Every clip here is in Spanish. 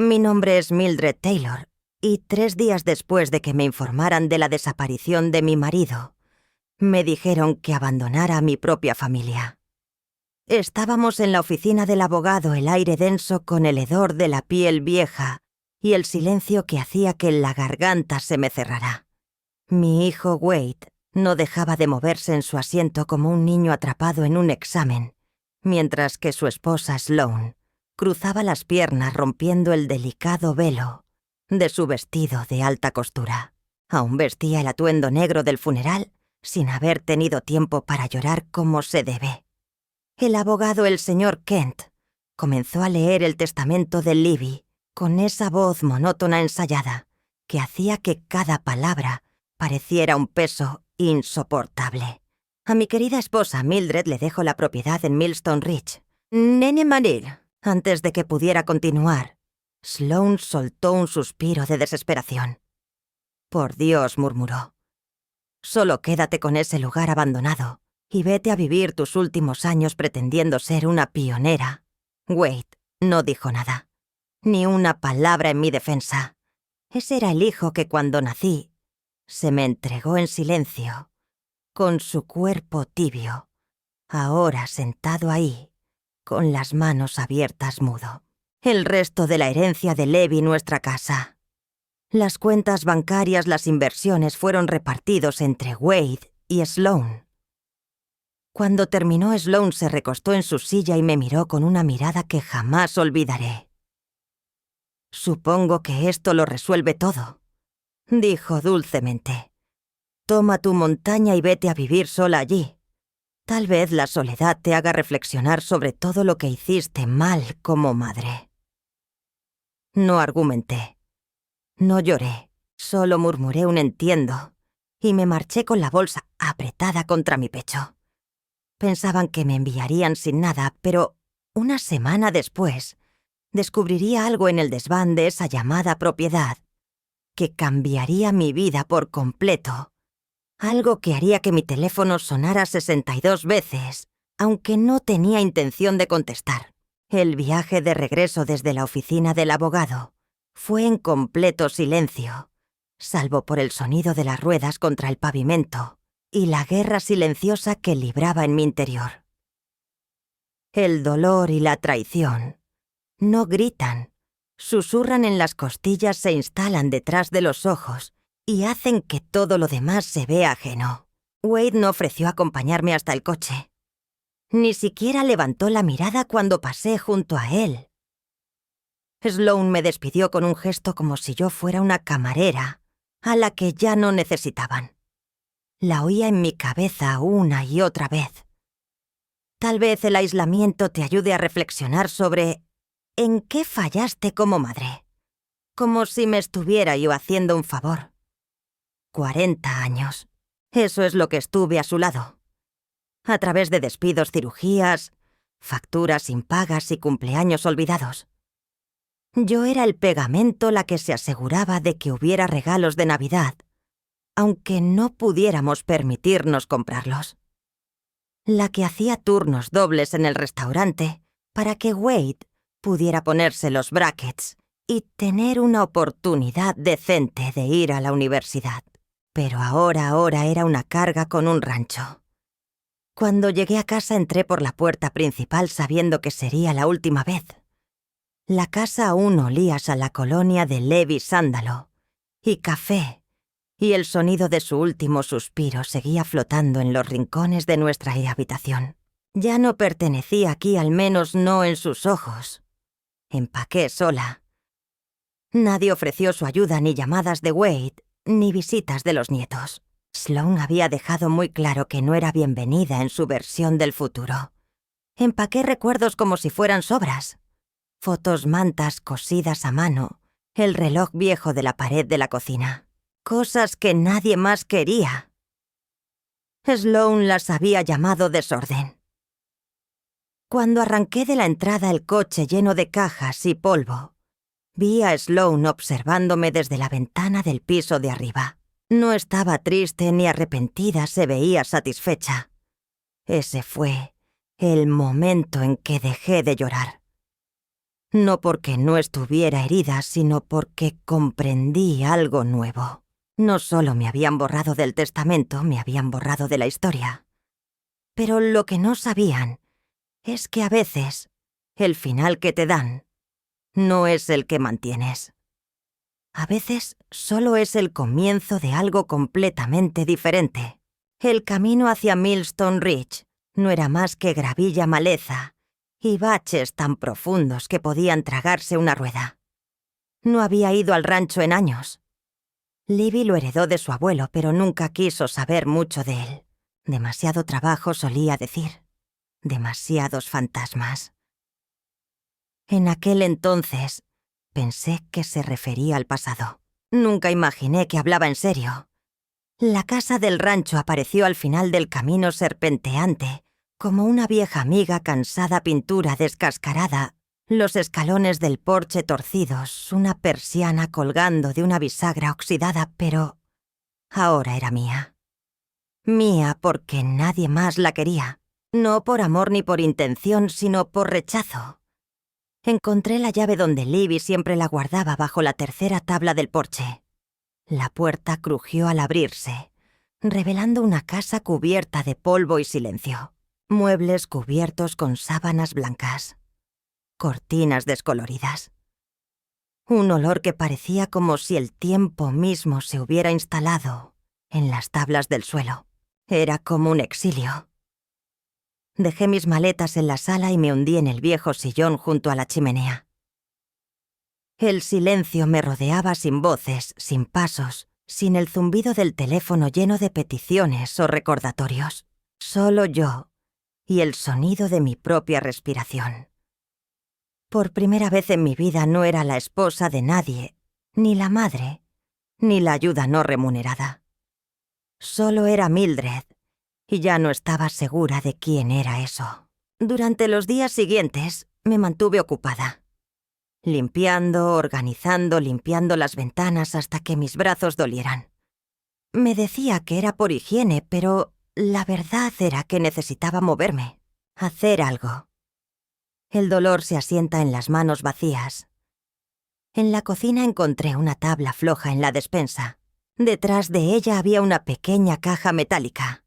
Mi nombre es Mildred Taylor, y 3 días después de que me informaran de la desaparición de mi marido, me dijeron que abandonara a mi propia familia. Estábamos en la oficina del abogado, el aire denso con el hedor de la piel vieja y el silencio que hacía que la garganta se me cerrara. Mi hijo Wade no dejaba de moverse en su asiento como un niño atrapado en un examen, mientras que su esposa Sloane cruzaba las piernas rompiendo el delicado velo de su vestido de alta costura. Aún vestía el atuendo negro del funeral sin haber tenido tiempo para llorar como se debe. El abogado, el señor Kent, comenzó a leer el testamento de Libby con esa voz monótona ensayada que hacía que cada palabra pareciera un peso insoportable. A mi querida esposa Mildred le dejo la propiedad en Millstone Ridge. Nene Manil. Antes de que pudiera continuar, Sloane soltó un suspiro de desesperación. «Por Dios», murmuró. «Solo quédate con ese lugar abandonado y vete a vivir tus últimos años pretendiendo ser una pionera». Wade no dijo nada, ni una palabra en mi defensa. Ese era el hijo que cuando nací se me entregó en silencio, con su cuerpo tibio, ahora sentado ahí, con las manos abiertas mudo. El resto de la herencia de Levi, nuestra casa. Las cuentas bancarias, las inversiones fueron repartidos entre Wade y Sloane. Cuando terminó, Sloane se recostó en su silla y me miró con una mirada que jamás olvidaré. «Supongo que esto lo resuelve todo», dijo dulcemente. «Toma tu montaña y vete a vivir sola allí. Tal vez la soledad te haga reflexionar sobre todo lo que hiciste mal como madre». No argumenté. No lloré, solo murmuré un entiendo y me marché con la bolsa apretada contra mi pecho. Pensaban que me enviarían sin nada, pero una semana después descubriría algo en el desván de esa llamada propiedad que cambiaría mi vida por completo. Algo que haría que mi teléfono sonara 62 veces, aunque no tenía intención de contestar. El viaje de regreso desde la oficina del abogado fue en completo silencio, salvo por el sonido de las ruedas contra el pavimento y la guerra silenciosa que libraba en mi interior. El dolor y la traición no gritan, susurran en las costillas, se instalan detrás de los ojos y hacen que todo lo demás se vea ajeno. Wade no ofreció acompañarme hasta el coche. Ni siquiera levantó la mirada cuando pasé junto a él. Sloane me despidió con un gesto como si yo fuera una camarera a la que ya no necesitaban. La oía en mi cabeza una y otra vez. Tal vez el aislamiento te ayude a reflexionar sobre en qué fallaste como madre. Como si me estuviera yo haciendo un favor. 40 años. Eso es lo que estuve a su lado. A través de despidos, cirugías, facturas impagas y cumpleaños olvidados. Yo era el pegamento, la que se aseguraba de que hubiera regalos de Navidad, aunque no pudiéramos permitirnos comprarlos. La que hacía turnos dobles en el restaurante para que Wade pudiera ponerse los brackets y tener una oportunidad decente de ir a la universidad. Pero ahora era una carga con un rancho. Cuando llegué a casa entré por la puerta principal sabiendo que sería la última vez. La casa aún olía a la colonia de Levi sándalo y café, y el sonido de su último suspiro seguía flotando en los rincones de nuestra habitación. Ya no pertenecía aquí, al menos no en sus ojos. Empaqué sola. Nadie ofreció su ayuda, ni llamadas de Wade, ni visitas de los nietos. Sloane había dejado muy claro que no era bienvenida en su versión del futuro. Empaqué recuerdos como si fueran sobras. Fotos mantas cosidas a mano, el reloj viejo de la pared de la cocina. Cosas que nadie más quería. Sloane las había llamado desorden. Cuando arranqué de la entrada el coche lleno de cajas y polvo, vi a Sloane observándome desde la ventana del piso de arriba. No estaba triste ni arrepentida, se veía satisfecha. Ese fue el momento en que dejé de llorar. No porque no estuviera herida, sino porque comprendí algo nuevo. No solo me habían borrado del testamento, me habían borrado de la historia. Pero lo que no sabían es que a veces el final que te dan no es el que mantienes. A veces solo es el comienzo de algo completamente diferente. El camino hacia Millstone Ridge no era más que gravilla maleza y baches tan profundos que podían tragarse una rueda. No había ido al rancho en años. Libby lo heredó de su abuelo, pero nunca quiso saber mucho de él. Demasiado trabajo, solía decir. Demasiados fantasmas. En aquel entonces, pensé que se refería al pasado. Nunca imaginé que hablaba en serio. La casa del rancho apareció al final del camino serpenteante, como una vieja amiga cansada, pintura descascarada, los escalones del porche torcidos, una persiana colgando de una bisagra oxidada, pero ahora era mía. Mía porque nadie más la quería, no por amor ni por intención, sino por rechazo. Encontré la llave donde Libby siempre la guardaba bajo la tercera tabla del porche. La puerta crujió al abrirse, revelando una casa cubierta de polvo y silencio. Muebles cubiertos con sábanas blancas. Cortinas descoloridas. Un olor que parecía como si el tiempo mismo se hubiera instalado en las tablas del suelo. Era como un exilio. Dejé mis maletas en la sala y me hundí en el viejo sillón junto a la chimenea. El silencio me rodeaba sin voces, sin pasos, sin el zumbido del teléfono lleno de peticiones o recordatorios. Solo yo y el sonido de mi propia respiración. Por primera vez en mi vida no era la esposa de nadie, ni la madre, ni la ayuda no remunerada. Solo era Mildred, y ya no estaba segura de quién era eso. Durante los días siguientes me mantuve ocupada. Limpiando, organizando, limpiando las ventanas hasta que mis brazos dolieran. Me decía que era por higiene, pero la verdad era que necesitaba moverme, hacer algo. El dolor se asienta en las manos vacías. En la cocina encontré una tabla floja en la despensa. Detrás de ella había una pequeña caja metálica.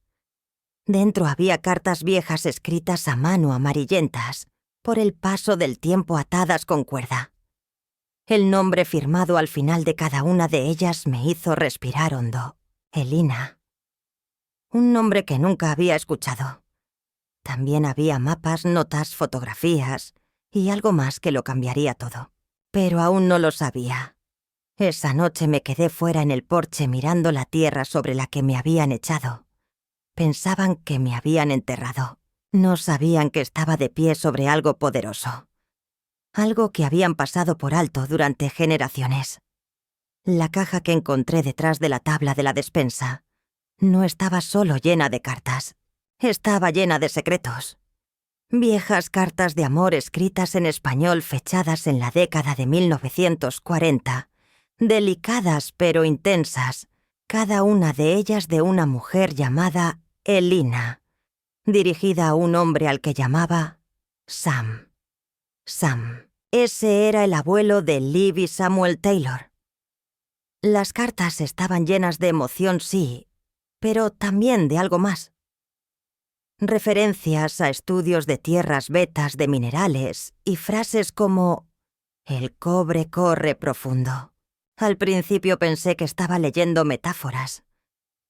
Dentro había cartas viejas escritas a mano amarillentas, por el paso del tiempo atadas con cuerda. El nombre firmado al final de cada una de ellas me hizo respirar hondo. Elina. Un nombre que nunca había escuchado. También había mapas, notas, fotografías y algo más que lo cambiaría todo. Pero aún no lo sabía. Esa noche me quedé fuera en el porche mirando la tierra sobre la que me habían echado. Pensaban que me habían enterrado. No sabían que estaba de pie sobre algo poderoso. Algo que habían pasado por alto durante generaciones. La caja que encontré detrás de la tabla de la despensa no estaba solo llena de cartas. Estaba llena de secretos. Viejas cartas de amor escritas en español fechadas en la década de 1940, delicadas pero intensas, cada una de ellas de una mujer llamada Elina, dirigida a un hombre al que llamaba Sam. Sam. Ese era el abuelo de Libby Samuel Taylor. Las cartas estaban llenas de emoción, sí, pero también de algo más. Referencias a estudios de tierras betas de minerales y frases como «El cobre corre profundo». Al principio pensé que estaba leyendo metáforas,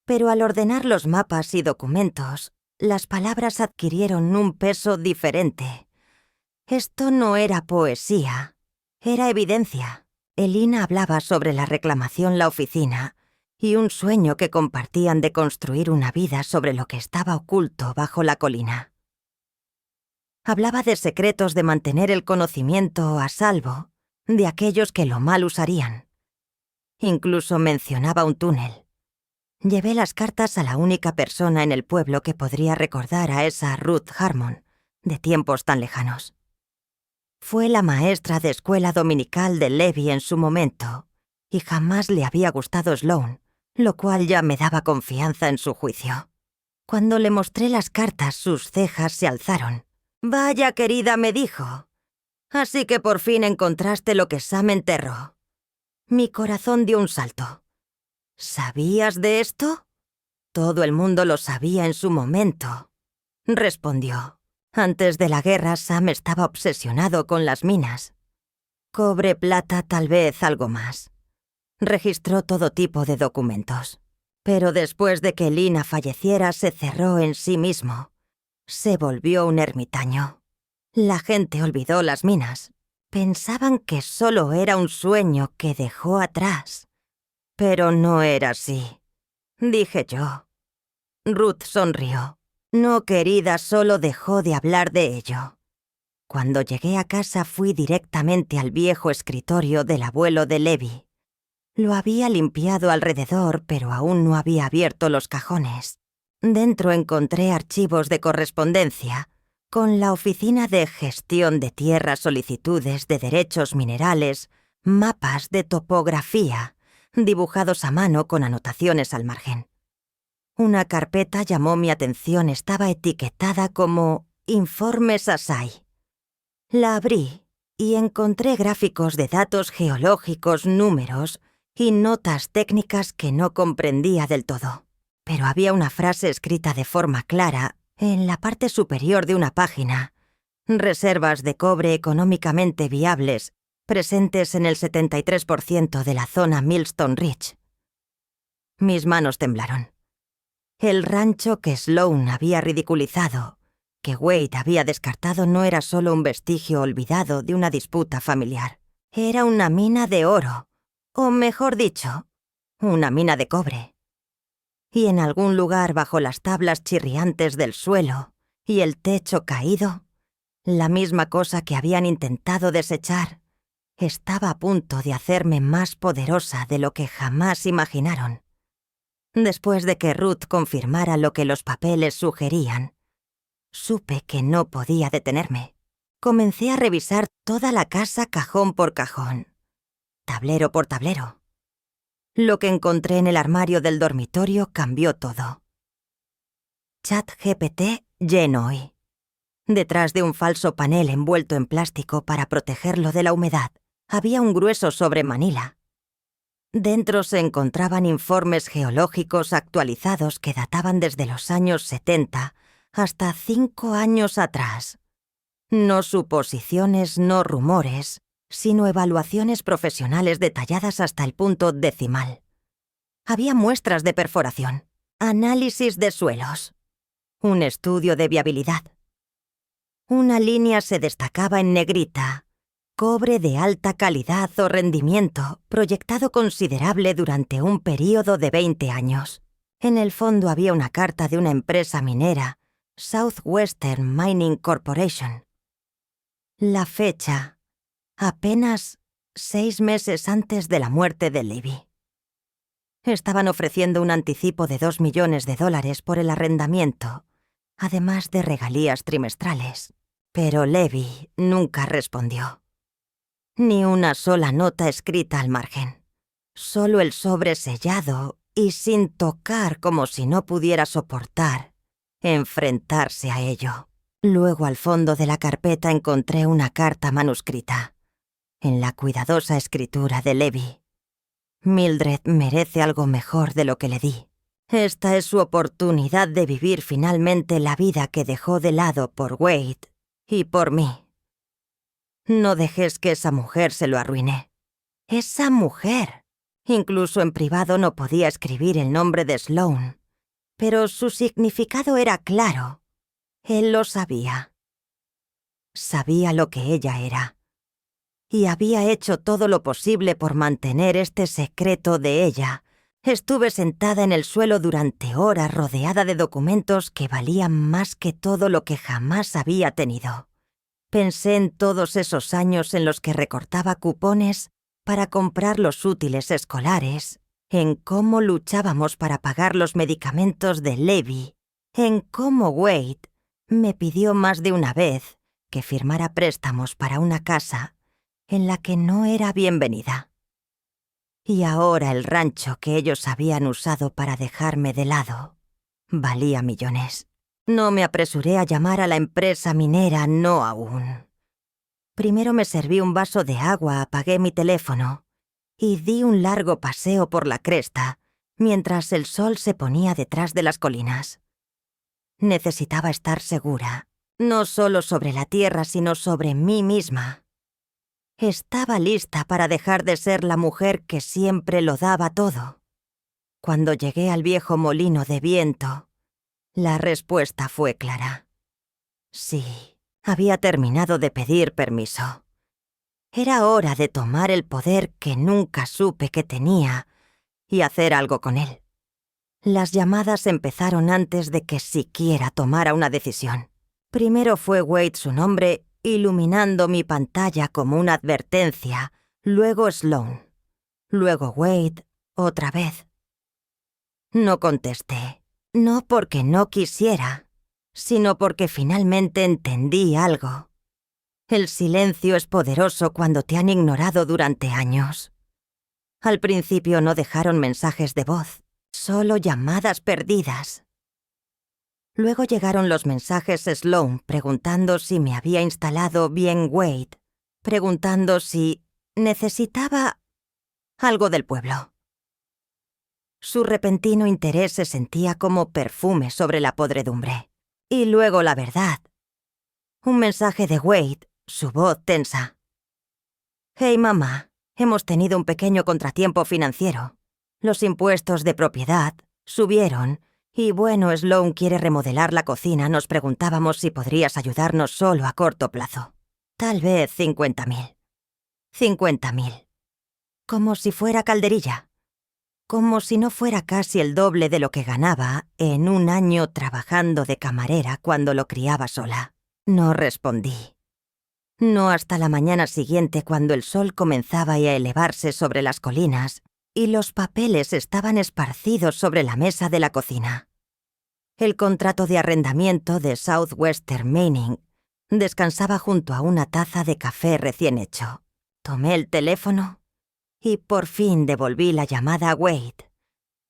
pero al ordenar los mapas y documentos, las palabras adquirieron un peso diferente. Esto no era poesía, era evidencia. Elina hablaba sobre la reclamación La Oficina y un sueño que compartían de construir una vida sobre lo que estaba oculto bajo la colina. Hablaba de secretos de mantener el conocimiento a salvo de aquellos que lo mal usarían. Incluso mencionaba un túnel. Llevé las cartas a la única persona en el pueblo que podría recordar a esa Ruth Harmon de tiempos tan lejanos. Fue la maestra de escuela dominical de Levi en su momento, y jamás le había gustado Sloane, lo cual ya me daba confianza en su juicio. Cuando le mostré las cartas, sus cejas se alzaron. «Vaya, querida», me dijo. Así que por fin encontraste lo que Sam enterró. Mi corazón dio un salto. ¿Sabías de esto? Todo el mundo lo sabía en su momento, respondió. Antes de la guerra, Sam estaba obsesionado con las minas. Cobre, plata, tal vez algo más. Registró todo tipo de documentos. Pero después de que Lina falleciera, se cerró en sí mismo. Se volvió un ermitaño. La gente olvidó las minas. Pensaban que solo era un sueño que dejó atrás. Pero no era así, dije yo. Ruth sonrió. No, querida, solo dejó de hablar de ello. Cuando llegué a casa fui directamente al viejo escritorio del abuelo de Levi. Lo había limpiado alrededor, pero aún no había abierto los cajones. Dentro encontré archivos de correspondencia con la Oficina de Gestión de Tierras, solicitudes de derechos minerales, mapas de topografía, dibujados a mano con anotaciones al margen. Una carpeta llamó mi atención, estaba etiquetada como Informes Asai. La abrí y encontré gráficos de datos geológicos, números y notas técnicas que no comprendía del todo. Pero había una frase escrita de forma clara en la parte superior de una página. Reservas de cobre económicamente viables, presentes en el 73% de la zona Millstone Ridge. Mis manos temblaron. El rancho que Sloan había ridiculizado, que Wade había descartado, no era solo un vestigio olvidado de una disputa familiar. Era una mina de oro, o mejor dicho, una mina de cobre. Y en algún lugar bajo las tablas chirriantes del suelo y el techo caído, la misma cosa que habían intentado desechar, estaba a punto de hacerme más poderosa de lo que jamás imaginaron. Después de que Ruth confirmara lo que los papeles sugerían, supe que no podía detenerme. Comencé a revisar toda la casa cajón por cajón, tablero por tablero. Lo que encontré en el armario del dormitorio cambió todo. ChatGPT Genoi. Detrás de un falso panel envuelto en plástico para protegerlo de la humedad, había un grueso sobre Manila. Dentro se encontraban informes geológicos actualizados que databan desde los años 70 hasta 5 años atrás. No suposiciones, no rumores, sino evaluaciones profesionales detalladas hasta el punto decimal. Había muestras de perforación, análisis de suelos, un estudio de viabilidad. Una línea se destacaba en negrita: cobre de alta calidad o rendimiento, proyectado considerable durante un período de 20 años. En el fondo había una carta de una empresa minera, Southwestern Mining Corporation. La fecha, apenas 6 meses antes de la muerte de Levi. Estaban ofreciendo un anticipo de $2 millones por el arrendamiento, además de regalías trimestrales. Pero Levi nunca respondió. Ni una sola nota escrita al margen. Solo el sobre sellado y sin tocar, como si no pudiera soportar enfrentarse a ello. Luego al fondo de la carpeta encontré una carta manuscrita, en la cuidadosa escritura de Levi. Mildred merece algo mejor de lo que le di. Esta es su oportunidad de vivir finalmente la vida que dejó de lado por Wade y por mí. No dejes que esa mujer se lo arruine. Esa mujer. Incluso en privado no podía escribir el nombre de Sloan, pero su significado era claro. Él lo sabía. Sabía lo que ella era. Y había hecho todo lo posible por mantener este secreto de ella. Estuve sentada en el suelo durante horas rodeada de documentos que valían más que todo lo que jamás había tenido. Pensé en todos esos años en los que recortaba cupones para comprar los útiles escolares, en cómo luchábamos para pagar los medicamentos de Levi, en cómo Wade me pidió más de una vez que firmara préstamos para una casa en la que no era bienvenida. Y ahora el rancho que ellos habían usado para dejarme de lado valía millones. No me apresuré a llamar a la empresa minera, no aún. Primero me serví un vaso de agua, apagué mi teléfono y di un largo paseo por la cresta mientras el sol se ponía detrás de las colinas. Necesitaba estar segura, no solo sobre la tierra, sino sobre mí misma. Estaba lista para dejar de ser la mujer que siempre lo daba todo. Cuando llegué al viejo molino de viento, la respuesta fue clara. Sí, había terminado de pedir permiso. Era hora de tomar el poder que nunca supe que tenía y hacer algo con él. Las llamadas empezaron antes de que siquiera tomara una decisión. Primero fue Wade su nombre, iluminando mi pantalla como una advertencia, luego Sloane, luego Wade, otra vez. No contesté, no porque no quisiera, sino porque finalmente entendí algo. El silencio es poderoso cuando te han ignorado durante años. Al principio no dejaron mensajes de voz, solo llamadas perdidas. Luego llegaron los mensajes Sloane preguntando si me había instalado bien Wade, preguntando si necesitaba algo del pueblo. Su repentino interés se sentía como perfume sobre la podredumbre. Y luego la verdad. Un mensaje de Wade, su voz tensa. «Hey, mamá, hemos tenido un pequeño contratiempo financiero. Los impuestos de propiedad subieron y bueno, Sloane quiere remodelar la cocina. Nos preguntábamos si podrías ayudarnos solo a corto plazo. Tal vez 50.000. 50.000. Como si fuera calderilla. Como si no fuera casi el doble de lo que ganaba en un año trabajando de camarera cuando lo criaba sola. No respondí. No hasta la mañana siguiente, cuando el sol comenzaba a elevarse sobre las colinas y los papeles estaban esparcidos sobre la mesa de la cocina. El contrato de arrendamiento de Southwestern Mining descansaba junto a una taza de café recién hecho. Tomé el teléfono y por fin devolví la llamada a Wade.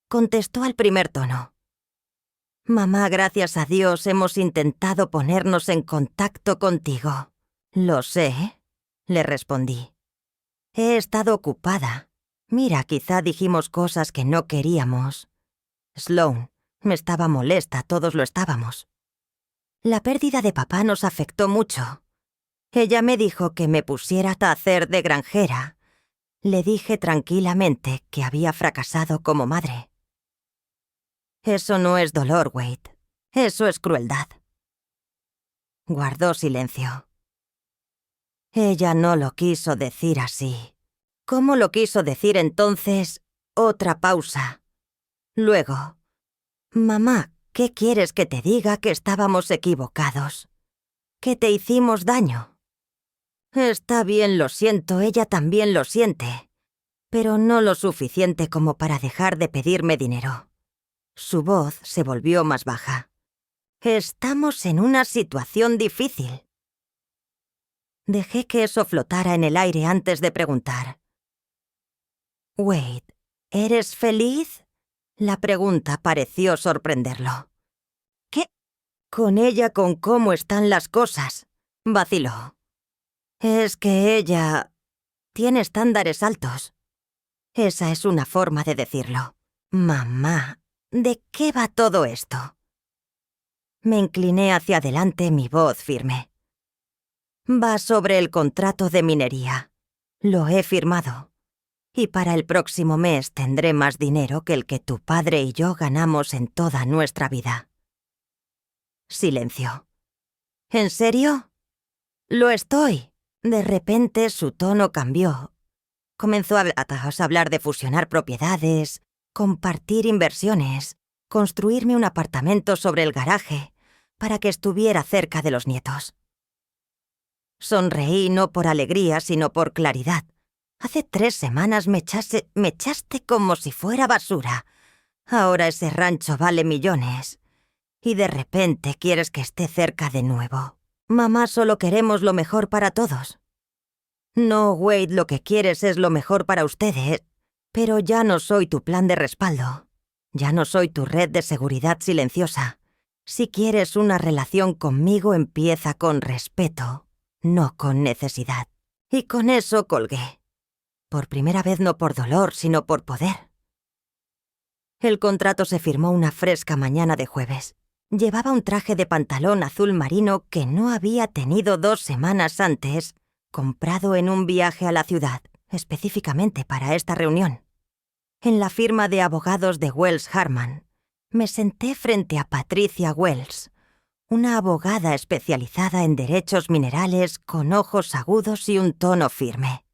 Contestó al primer tono. «Mamá, gracias a Dios hemos intentado ponernos en contacto contigo». «Lo sé», le respondí. «He estado ocupada. Mira, quizá dijimos cosas que no queríamos. Sloane, me estaba molesta, todos lo estábamos. La pérdida de papá nos afectó mucho. Ella me dijo que me pusiera a hacer de granjera. Le dije tranquilamente que había fracasado como madre». «Eso no es dolor, Wade. Eso es crueldad». Guardó silencio. Ella no lo quiso decir así. ¿Cómo lo quiso decir entonces? Otra pausa. Luego, «Mamá, ¿qué quieres que te diga? Que estábamos equivocados. Que te hicimos daño». «Está bien, lo siento, ella también lo siente. Pero no lo suficiente como para dejar de pedirme dinero». Su voz se volvió más baja. «Estamos en una situación difícil». Dejé que eso flotara en el aire antes de preguntar. «Wade, ¿eres feliz?» La pregunta pareció sorprenderlo. «¿Qué? Con ella, con cómo están las cosas», vaciló. «Es que ella tiene estándares altos». Esa es una forma de decirlo. «Mamá, ¿de qué va todo esto?» Me incliné hacia adelante, mi voz firme. «Va sobre el contrato de minería. Lo he firmado. Y para el próximo mes tendré más dinero que el que tu padre y yo ganamos en toda nuestra vida». Silencio. «¿En serio?» «Lo estoy». De repente su tono cambió. Comenzó a hablar de fusionar propiedades, compartir inversiones, construirme un apartamento sobre el garaje para que estuviera cerca de los nietos. Sonreí no por alegría, sino por claridad. Hace 3 semanas me echaste como si fuera basura. Ahora ese rancho vale millones. Y de repente quieres que esté cerca de nuevo. Mamá, solo queremos lo mejor para todos. No, Wade, lo que quieres es lo mejor para ustedes. Pero ya no soy tu plan de respaldo. Ya no soy tu red de seguridad silenciosa. Si quieres una relación conmigo, empieza con respeto, no con necesidad. Y con eso colgué. Por primera vez no por dolor, sino por poder. El contrato se firmó una fresca mañana de jueves. Llevaba un traje de pantalón azul marino que no había tenido 2 semanas antes, comprado en un viaje a la ciudad, específicamente para esta reunión. En la firma de abogados de Wells Harman, me senté frente a Patricia Wells, una abogada especializada en derechos minerales con ojos agudos y un tono firme.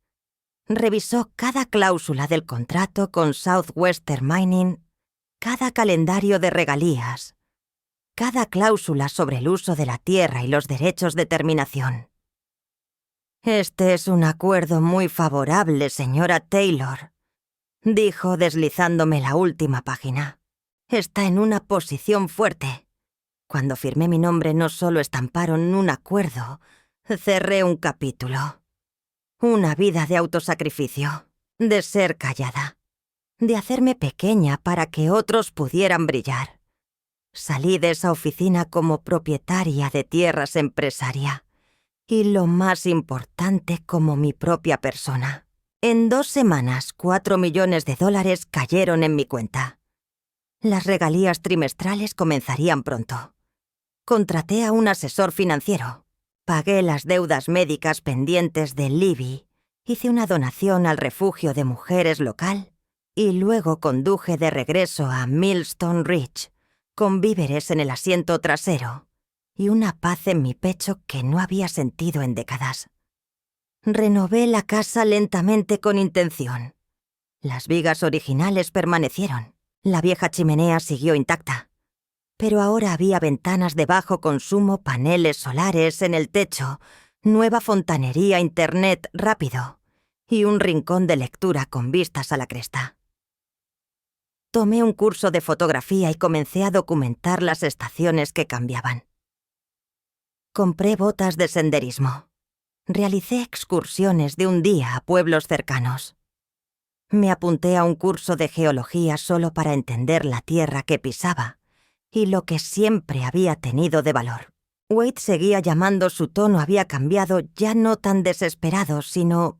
Revisó cada cláusula del contrato con Southwestern Mining, cada calendario de regalías, cada cláusula sobre el uso de la tierra y los derechos de terminación. «Este es un acuerdo muy favorable, señora Taylor», dijo deslizándome la última página. «Está en una posición fuerte. Cuando firmé mi nombre no solo estamparon un acuerdo, cerré un capítulo. Una vida de autosacrificio, de ser callada, de hacerme pequeña para que otros pudieran brillar. Salí de esa oficina como propietaria de tierras empresaria y, lo más importante, como mi propia persona. En 2 semanas, $4 millones cayeron en mi cuenta. Las regalías trimestrales comenzarían pronto. Contraté a un asesor financiero. Pagué las deudas médicas pendientes de Libby, hice una donación al refugio de mujeres local y luego conduje de regreso a Millstone Ridge, con víveres en el asiento trasero y una paz en mi pecho que no había sentido en décadas. Renové la casa lentamente con intención. Las vigas originales permanecieron. La vieja chimenea siguió intacta. Pero ahora había ventanas de bajo consumo, paneles solares en el techo, nueva fontanería, internet rápido y un rincón de lectura con vistas a la cresta. Tomé un curso de fotografía y comencé a documentar las estaciones que cambiaban. Compré botas de senderismo. Realicé excursiones de un día a pueblos cercanos. Me apunté a un curso de geología solo para entender la tierra que pisaba y lo que siempre había tenido de valor. Wade seguía llamando, su tono había cambiado, ya no tan desesperado, sino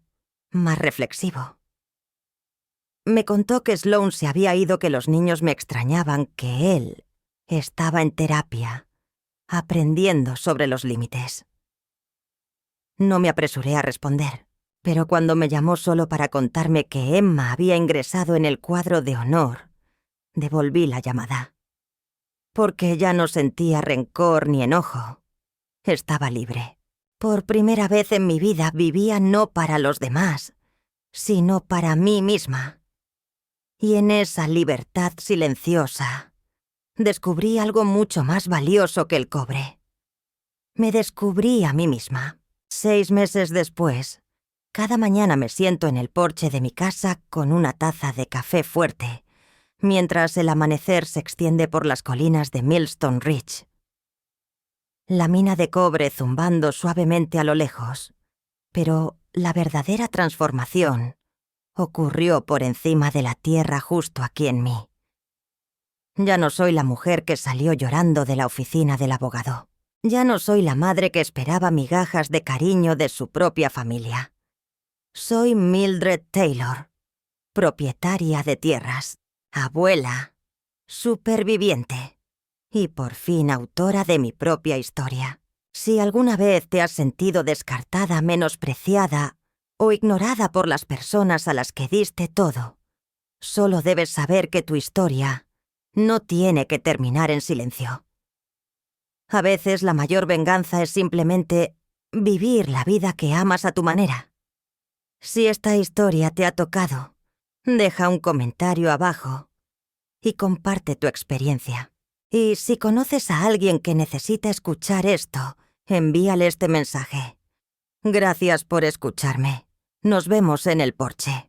más reflexivo. Me contó que Sloane se había ido, que los niños me extrañaban, que él estaba en terapia, aprendiendo sobre los límites. No me apresuré a responder, pero cuando me llamó solo para contarme que Emma había ingresado en el cuadro de honor, devolví la llamada. Porque ya no sentía rencor ni enojo. Estaba libre. Por primera vez en mi vida vivía no para los demás, sino para mí misma. Y en esa libertad silenciosa, descubrí algo mucho más valioso que el cobre. Me descubrí a mí misma. 6 meses después, cada mañana me siento en el porche de mi casa con una taza de café fuerte, mientras el amanecer se extiende por las colinas de Millstone Ridge. La mina de cobre zumbando suavemente a lo lejos, pero la verdadera transformación ocurrió por encima de la tierra justo aquí en mí. Ya no soy la mujer que salió llorando de la oficina del abogado. Ya no soy la madre que esperaba migajas de cariño de su propia familia. Soy Mildred Taylor, propietaria de tierras, abuela, superviviente y por fin autora de mi propia historia. Si alguna vez te has sentido descartada, menospreciada o ignorada por las personas a las que diste todo, solo debes saber que tu historia no tiene que terminar en silencio. A veces la mayor venganza es simplemente vivir la vida que amas a tu manera. Si esta historia te ha tocado, deja un comentario abajo y comparte tu experiencia. Y si conoces a alguien que necesita escuchar esto, envíale este mensaje. Gracias por escucharme. Nos vemos en el porche.